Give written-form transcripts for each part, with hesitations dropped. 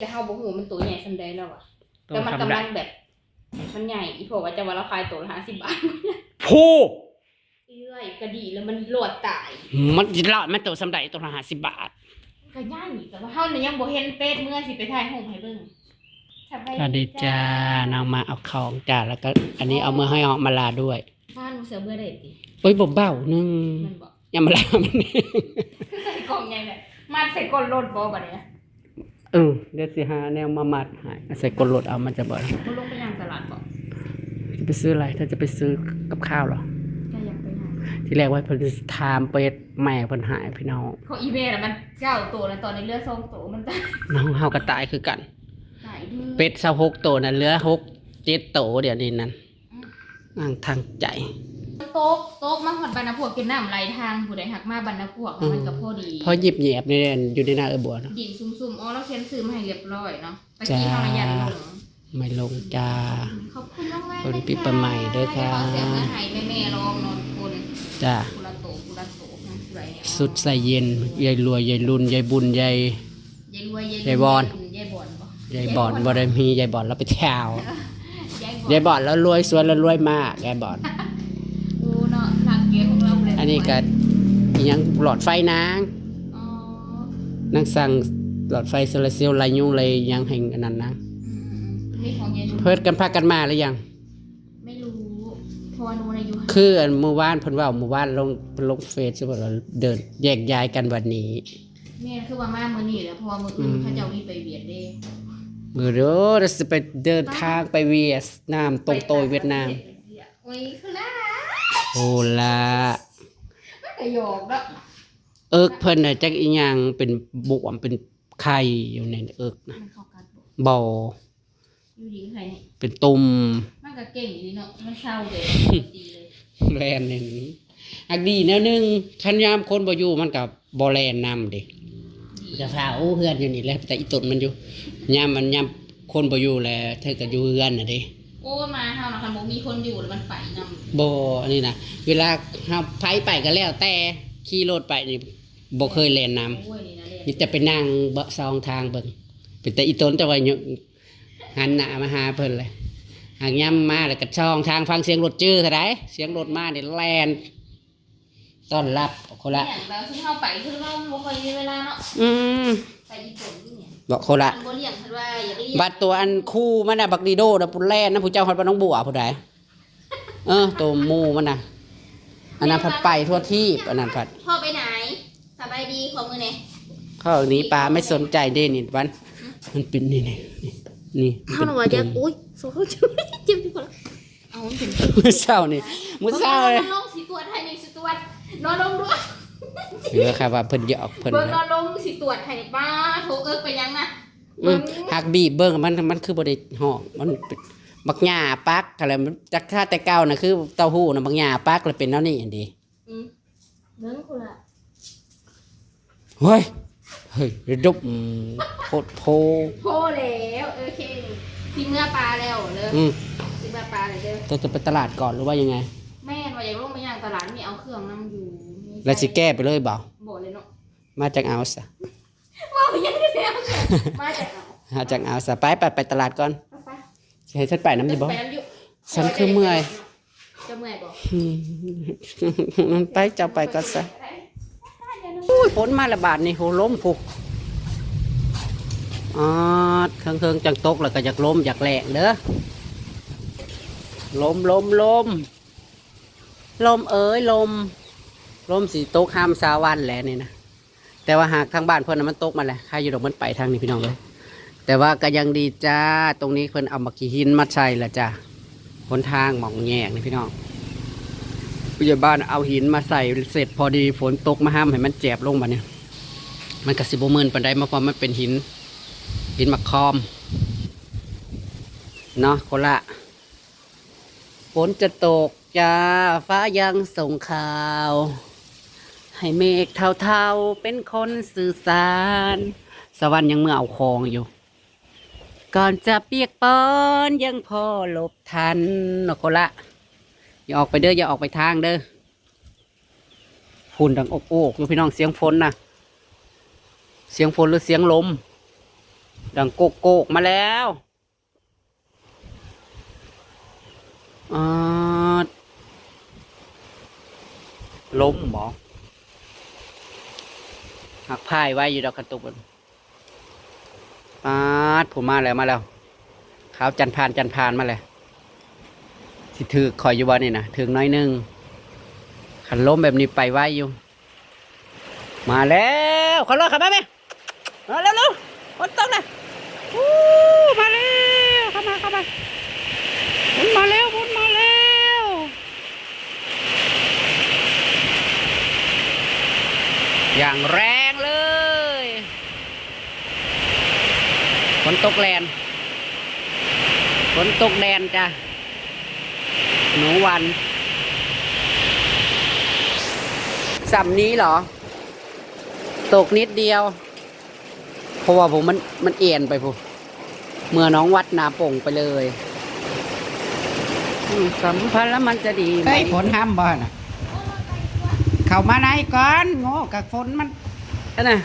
แต่เฮาบ่ฮู้มันตัวใหญ่ส่ำใดแล้วอ่ะแต่มันกำลังแบบมันใหญ่อีพวกว่าจะว่าราคาตัวละ50 บาทผู้เอื้อยก็ดีแล้วมันโลดตายมันละมันตัวสำใดตัวละ50 บาทก็ใหญ่แต่ว่าเฮานี่ยังบ่เห็นเป็ดเมื่อสิไปถ่ายรูปให้เบิ่งสวัสดีจ้านางมาเอาของจ้าแล้วก็อันนี้เอามือให้ออกมาลาด้วยบ้านเสือเบื่อได้ติเอ้ยเบาๆนึงมันบ่ยังมาลามันนี่คือใส่กล่องใหญ่แบบมัดใส่กล่องรถบ่บัดนี้เดี๋ยวสิหาแนวมามัดให้ใส่กลดเอามันจะบ่บ่ลงไปย่างตลาดบ่ไปซื้ออะไรถ้าจะไปซื้อกับข้าวเหรอก็อยากไปย่างที่แรกว่าเพิ่นสิถามเป็ดแม่เพิ่นหายพี่น้องเขาอีเมลมัน9ตัวแล้วตอนนี้เหลือ2ตัวมันตายน้องเฮาก็ตายคือกันตายด้วยเป็ด26ตัวน่ะเหลือ6 7ตัวเดี๋ยวนี้นั่นทางใจโต๊ะมาหอดบรรณพวกกินน้ำไหลทางผู้ใดหักมาบรรณพวกมันก็พอดีพอหยิบแยบนี่อยู่ในหน้าบัวเนาะดินซุ่มๆอ๋อแล้วเขียนซื้อมาให้เรียบร้อยเนาะตะกี้เฮาระยันลงไม่ลงจ้าขอบคุณน้องแม่คนปีใหม่เด้อค่ะเสียงมาให้แม่ๆร้องนอนคนจ้ากุละโตนะไรเนี่ยสุดใส่เย็นยายรวยยายรุ่นยายบุญยายรวยยายบอนยายบอนยายบอนบ่ได้มียายบอนแล้วไปแถวยายบอนแล้วรวยสวยแล้วรวยมากยายบอนเนาะหลักเกียร์ของเราเลยอันนี้ก็ยังหลอดไฟนางนั่งสั่งหลอดไฟโซลาร์เซลล์ลายยุ่งเลยยังแห่งอันนั้นนะเพิ่นกันพากันมาหรือยังไม่รู้พอดูในยูทูบคือเมื่อวานเพิ่นว่าเมื่อวานลงเฟซใช่ป่ะเดินแยกย้ายกันวันนี้แม่คือว่ามามื้อนี้แหละเพราะว่ามื้ออื่นเขาเจ้ามีไปเวียดเด้มื้อเด้อจะไปเดินทางไปเวียดนามตรงโตยเวียดนามโอ้ยคือล่ะโอ้ละก็หยอกเนาะเพิ่นน่ะจักอีหยังเป็นบวมเป็นไข่อยู่ในนะบ่อยู่ดีไข่เป็นตุ่มมันก็เก่งอยู่เนาะมันเศร้าเลยดีเลยแลนนี่อักดีแนวนึงคันยามคนบ่อยู่มันก็บ่แลนนำเด้จะพาโอ้เฮือนอยู่นี่แหละแต่อีตุ่นมันอยู่ยามคนบ่อยู่แลเธอก็อยู่เฮือนน่ะเด้โอ้มาเฮานะคันบ่มีคนอยู่แล้วมันไปนำบ่อันนี้นะเวลาเฮาไผไปก็แล้วแต่ขี่รถไปนี่บ่เคยแล่นนำมีแต่ไปนั่งเบาะซองทางเบิ่งเป็นแต่อีต้นจะไว้หันหน้ามาหาเพิ่นเลยหากย่ำมาแล้วก็ช่องทางฟังเสียงรถจื้อเท่าใดเสียงรถมานี่แล่นต้อนรับคนละแล้วซึ่งเฮาไปคือเราบ่ค่อยมีเวลาเนาะไปญี่ปุ่นนี่บอกคนละบ่เลี้ยงเพิ่นว่าอยากเลี้ยงบัดตัวอันคู่มันน่ะบักดีโดน่ะปุ่นแล่นนะผู้เจ้าฮอดบ้านน้องบัวผู้ใดตัวหมู่มันน่ะอันนั้นผัดไปทั่วที่อันนั้นผัดพ่อไปไหนสบายดีขอมือเนี่ยเขาหนีปลาไม่สนใจเด้นี่วันมันเป็นนี่เขาหนูว่าจะอุ้ยโซ่เขาจุ๊บจิ้มที่คนเอาถึงมื้อเช้านี่มื้อเช้าเลยนอนลงสิตรวจให้นี่สิตรวจนอนลงด้วยหรือค่ะว่าเพิ่นหยอกเพิ่นเบิ่งนอนลงสิตรวจให้ป้าโทรไปยังนะหักบีบเบิ่งมันคือบ่ได้ห้องมันบักหญ้าปักอะไรมันจักท่าแต่เก่าน่ะคือเต้าหู้น่ะบักหญ้าปักแล้วเป็นแนวนี้อันดีเบิ่งคนละเฮ้ยดุบโพแล้วโอเคสิเมื่อปลาแล้วเลยสิเมื่อปลาเลยเด้อจะไปตลาดก่อนหรือว่ายังไงแม่ว่าอยากลงไปย่างตลาดมีเอาเครื่องนำอยู่แล้วสิแก้ไปเลยบ่เลยเนาะมาจากเอาซะว่ายังไงมาจากเอาซะไปตลาดก่อนให้ฉันไปน้ำอยู่บ่ฉันคือเมื่อยจะเมื่อยบ่มันไปเจ้าไปก็ซะฝนมาระบาดนี่โหล้มผูกเครื่องจังตกแล้วก็อยากล้มอยากแหลกเด้อลมเอ้ยลมสีตกห้ามสาวันแหละนี่นะแต่ว่าหากทางบ้านเพิ่นน่ะมันตกมาแหละใครอยู่ดอกมันไปทางนี้พี่น้องเลยแต่ว่าก็ยังดีจ้าตรงนี้เพิ่นเอามากี่หินมาใส่ละจ้าหนทางหม่องแยกนี่พี่น้องผู้ใหญ่บ้านเอาหินมาใส่เสร็จพอดีฝนตกมาห้ามให้มันแจบลงมาเนี่ยมันกระสิบมื่นปันไดมาพอมันเป็นหินมะคอมเนาะคนละฝนจะตกจ้าฟ้ายังส่งข่าวให้เมฆเทาๆเป็นคนสื่อสารสวรรค์ยังเมื่อเอาคองอยู่ก่อนจะเปียกปอนยังพอหลบทันเนาะคนละอย่าออกไปเด้ออย่าออกไปทางเด้อฝุ่นดังอกอยู่พี่น้องเสียงฝนนะเสียงฝนหรือเสียงลม ดังโกกโกกมาแล้วล้มบ่หักพายไว้อยู่ดอกกระตุกผมมาแล้วขาวจันพานมาเลยสิถือคอยอยู่บ้านนี่นะถึงน้อยนึงขันล้มแบบนี้ไปไว้อยู่มาแล้วขอรถขับมาไหมมาเร็วคนต้องเลยมาแล้วเข้ามาบุญมาแล้วอย่างแรงเลยฝนตกแดนจ้ะหนูวันสัมนี้เหรอตกนิดเดียวเพราะว่าผมมันเอียนไปพูเมื่อน้องวัดนาป่งไปเลยสัมพันธ์แล้วมันจะดีไหมฝนห้ามบ่อนะเข้ามาไหนก่อนโง่กับฝนมันน่ะ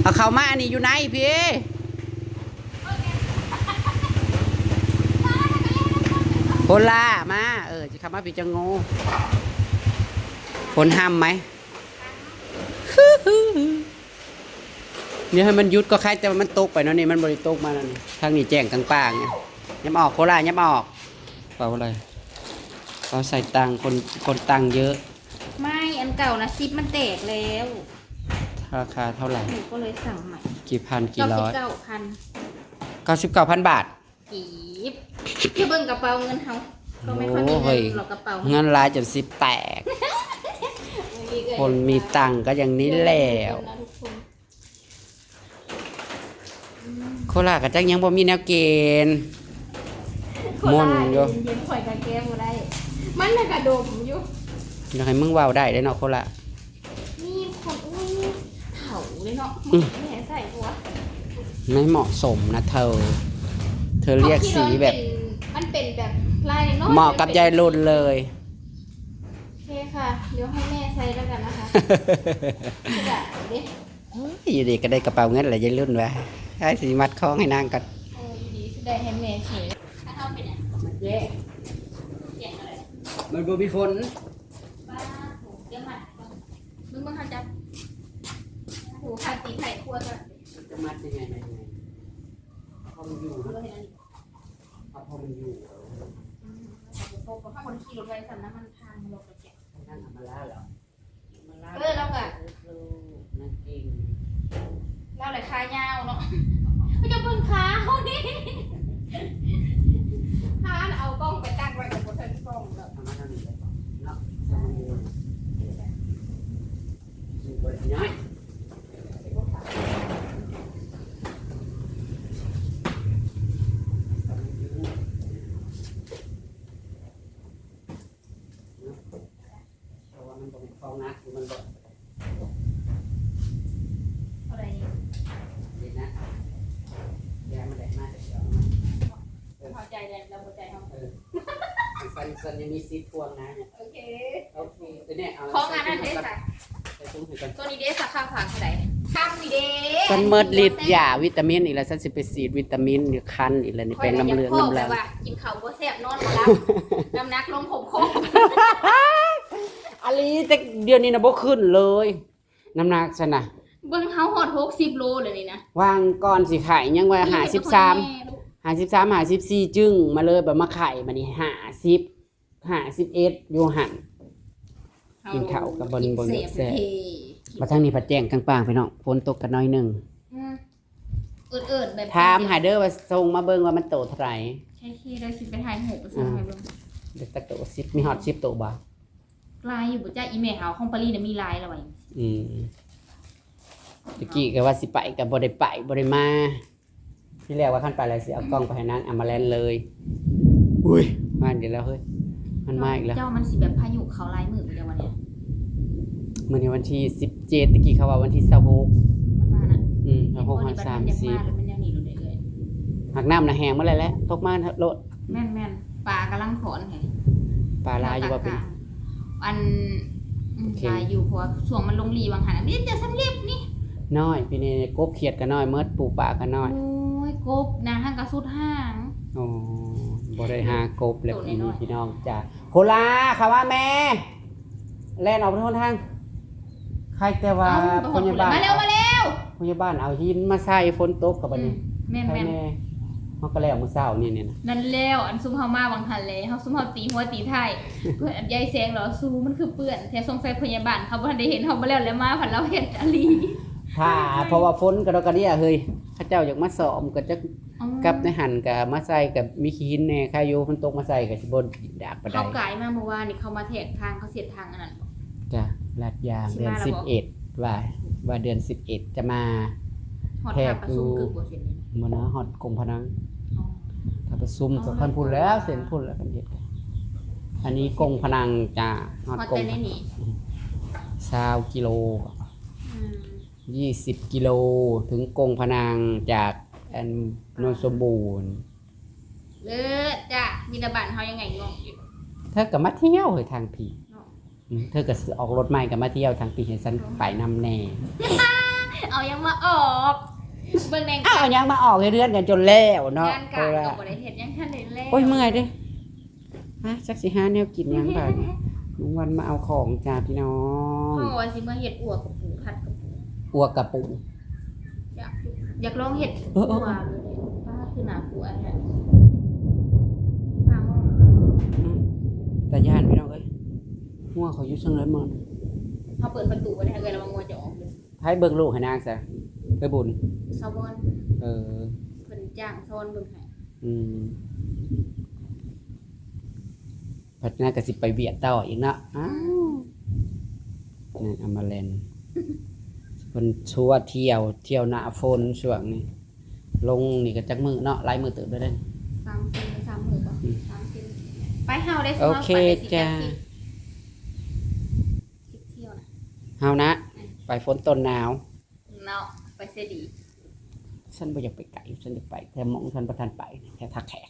เอาเข้ามาอันนี้อยู่ไหนพี่โคล่ามาจะเข้ามาพี่จะโง่ฝนห้ามไหมเนี่ยให้มันยุดก็คล้ายแต่มันตกไปเนาะนี่มันบริตกมาแล้วนี่ทางนี้แจ้งกลางๆเนี่ยย้ำออกโคล่าย้ำออกเปล่าอะไรเราใส่ตังคนตังเยอะไม่อันเก่านะซิปมันแตกแล้วราคาเท่าไหร่หนูก็เลยสั่งใหม่กี่พันกี่ร้อย99,000 บาทกีบเบิ่งกระเป๋าเงินเขาก็ไม่ค่อยมีเงินหรอกกระเป๋าเงินลายจนซิปแตกคนมีตังก็อย่างนี้แล้วโคราชก็จังยังบ่มีแนวเกณฑ์ม่นอยู่เย็นข่อยกะแก้บ่ได้มันน่ะกระดมอยู่อยากให้มึงว่าวได้เนาะโคราชนี่คนเฒ่าเลยเนาะแม่ใส่หัวไม่เหมาะสมนะเธอเรียกสีแบบมันเป็นแบบลายน้อยเหมาะกับยายรุ่นเลยโอเคค่ะเดี๋ยวให้แม่ใส่แล้วกันนะคะอยู่ดีก็ได้กระเป๋าเงินอะไรยายรุ่นวะให้สีมัดคล้องให้นางกันอยู่ดีแสดงให้แม่เฉยถ้าเขาเป็นเนี่ยมันแย่มันบ่มีฝนบ้าโหเดี๋ยวมัดมึงมาจับโหขาดตีไข่ครัวจะมัดยังไงพอมันอยู่พอมันอยู่พอข้างบนขี่รถไฟสั่นน้ำมันทางลงไปแกะนั่นมาล่าเหรอแล้วก็นั่นเองแล้วเลยขายาวเนาะไม่จะเพิ่งขาเขาดิขาเอากล้องไปตั้งไว้กับบนเทิงกล้องแล้วทำมาทำนี่เลยเนาะทำมันอยู่อยู่บนย้อยสันยังมีซีทวงนะโอเคเนี่ยของงานนั่นเดสค่ะตัวนี้เดสข้าวฝากเท่าไหร่ข้าวมีเดสสันเมิดลิตรยาวิตามินอีกแล้วสันสิไปซีดวิตามินหรือคันอีกแล้วนี่เป็นน้ำเหลืองน้ำเหลืองกินข้าวบ่แซ่บนอนบ่หลับน้ำหนักลงโคมอันนี้แต่เดือนนี้นะบ่ขึ้นเลยน้ำหนักฉันน่ะเบิ่งเฮาฮอด60 โลเลยนี่นะวางก่อนสิขายยังว่า53 54จึงมาเลยแบบมาไข่มานี่51อยู่หันกินข้าวกับบนแซ่มาทางนี้ผัดแจ้งกลางๆไปเนาะฝนตกกันน้อยนึงแบบถามหาเด้อว่าส่งมาเบิ่งว่ามันโตเท่าไหร่ใช่ๆได้สิไปถ่ายรูปไปส่งให้เบิ่งเด็กตะโต10มีฮอด10โตบ่ลายอยู่บ่จ้าอีเมลเฮาของปารีน่ะมีลายแล้วว่าตะกี้ก็ว่าสิไปก็บ่ได้ไปบ่ได้มาที่แรกว่าขั้นไปอะไรสิเอากล้องไปให้นางอามาแลนเลยอุ้ยมาอีกแล้วเฮ้ยมันมาอีกแล้วเจ้ามันสิแบบพายุเขาลายมือเดียววันนี้มื้อนี้วันที่17ตะกี้เขาว่าวันที่26มันมาน่ะ26 30มันยังหนีรถได้เลยหักน้ำน่ะแห้งมาแล้วตกมาโลดแม่นๆปลากำลังถอนให้ปลาลายอยู่บ่เป็นอันลายอยู่เพราะช่วงมันลงลีวางหันมีแต่สำเร็จนี่น้อยปีนี้กบเขียดก็น้อยเมิดปูปลาก็น้อยโอ้ กบนางห้างกระสุดห้าง อ๋อบ่ได้หากบแล้ว โดด พี่ น้อยๆ พี่น้องจ้ะโคลาค่ะว่าแม่แล่นออกไปทางใครแต่ว่าพยาบาล มาเร็วมาเร็ว พยาบาลเอาหินมาใส่ฝนตกกับบัดนี้ แม่น ใคร แม่น แน่เฮาก็แล้วมื้อเช้านี่นะ นั่นแล้วอันซุ่มเฮามาวังหันเลยเฮาซุ่มเฮาตีหัวตีท้ายเพื่อนอันยายแสงเหรอสู้มันคือเปื้อนแท้สงสัยพยาบาลเขาบ่ทันได้เห็นเฮาบ่แล้วแล้วมาผันเราเฮ็ดอลี ถ้าเพราะว่าฝนกระดอกกระเดียเฮ้ยเขาเจ้าอยากมาซ้อมก็จะกับในหันก็มาใส่กับมีขี้หินแน่ใครอยู่ฝนตกมาใส่ก็สิบ่ดากปานใด เขากายมาเมื่อวานนี่เขามาแทกทางเขาเสียดทางอันนั้นบ่ จ้ะลาดยางเดือน สิมาแล้วบ่ 11ว่าเดือน11จะมา ฮอด แท ทาก งประชุม อยู่ กึกบ่เสร็จนี่ มื้อนะฮอดกรมพนัง อ๋อ ถ้าประชุมก็ อ๋อ คันพูดแล้วเสร็จพูดแล้วกันเฮ็ดกันอันนี้กงพนังจ้าฮอด ฮอด กง แต่ในนี่ 20กิโล อืม 20กิโลถึงกงพนังจากอันโนนสมบูรณ์ เลิศจ้ะมีแต่บ้านเฮายังไงงงอยู่ เธอก็มาเที่ยวเฮ้ยทางพี่ เนาะ เธอก็ออกรถใหม่ก็มาเที่ยวทางพี่ให้ฉันไปนำแน่ เอายังมาออกเบิ่งแดง อ้าวยังมาออกให้เรือนกันจนแล้วเนาะ งานการก็บ่ได้เฮ็ดยังทันได้แล้ว โอ้ยเมื่อยเด้ฮะจักสิหาแนวกินยังบ่าดนี้ลุงวันมาเอาของจ้าพี่น้อง เฮาว่าสิมาเฮ็ดอั่วกับปูผัดกับปู อัวกระปุก อยากลองเห็ด เออ ตัวเลยป้าคือหนาปัวแท้ป้าห้อง แต่ย่านพี่น้องเอ้ยหัวเขาอยู่ช่างเลยมัน เขาเปิดประตูไว้ให้เลยระวังงัวจะออกเลย ให้เบิ่งลูกให้นางซะไปบุญ ซาบอน เออ เพิ่นจ้างซ้อนเบิ่งให้ อืมพัฒนาก็สิไปเวียดต่ออีกเนาะอ้าวนั่นอำมาแลนเพิ่นชัวเที่ยวหน้าฝนช่วงนี้ลงนี่ก็จักมือเนาะหลายมือเติบได้เด้อ 3 เซน3 มื้อบ่3 เซนไปเฮาได้สิ โอ มา เค ไปได้สิ จ้า เที่ยวนะ เฮานะ ไปฝนต้นหนาว เนาะไปเสียดี ฉันบ่อยากไปไกลฉันอยากไปแต่หมองฉันบ่ทันไปแค่ทักแขก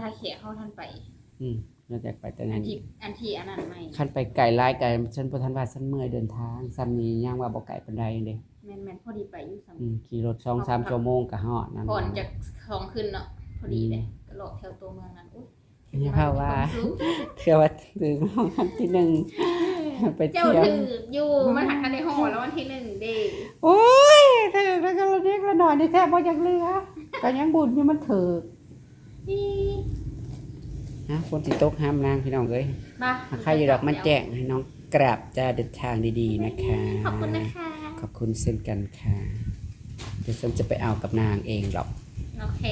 ถ้าเขียเขาทันไป เราจะไปแต่ อั นั้น น ที่อันนั้นไม่ คันไปไกลหลายไกลฉันบ่ทันว่าฉันเมื่อยเดินทางซ้ำนี้ย่างว่าบ่ไกลปานใดเด้ แม่นๆพอดีไปอยู่ซ้ํ ขี่รถ 2-3 ชั่วโมงก็ฮอดนั่น ก่อนจากของขึ้นเนาะพอดีเลยก็เลาะแถวตัวเมืองนั้นอุ๊ย อย่าพาว่าเชื่อว่าถึงวันที่หนึ่งไป เจ้า เที่ยว ถืออยู่มันหักกันในห้องแล้ววันที่1เด้ โอ้ยถึกแล้วก็ละนิดละหน่อยนี่แท้บ่อยากเหลือก็ยังบุญอยู่มันถึก นี่ นะฝนสิตกห้ามนางพี่น้องเอ้ย มา ใครอยู่ดอกมันแจ้งให้น้องกราบจะเดินทางดีๆนะคะ ขอบคุณนะคะ ขอบคุณเช่นกันค่ะเดี๋ยวฉันจะไปเอากับนางเองหรอก โอเค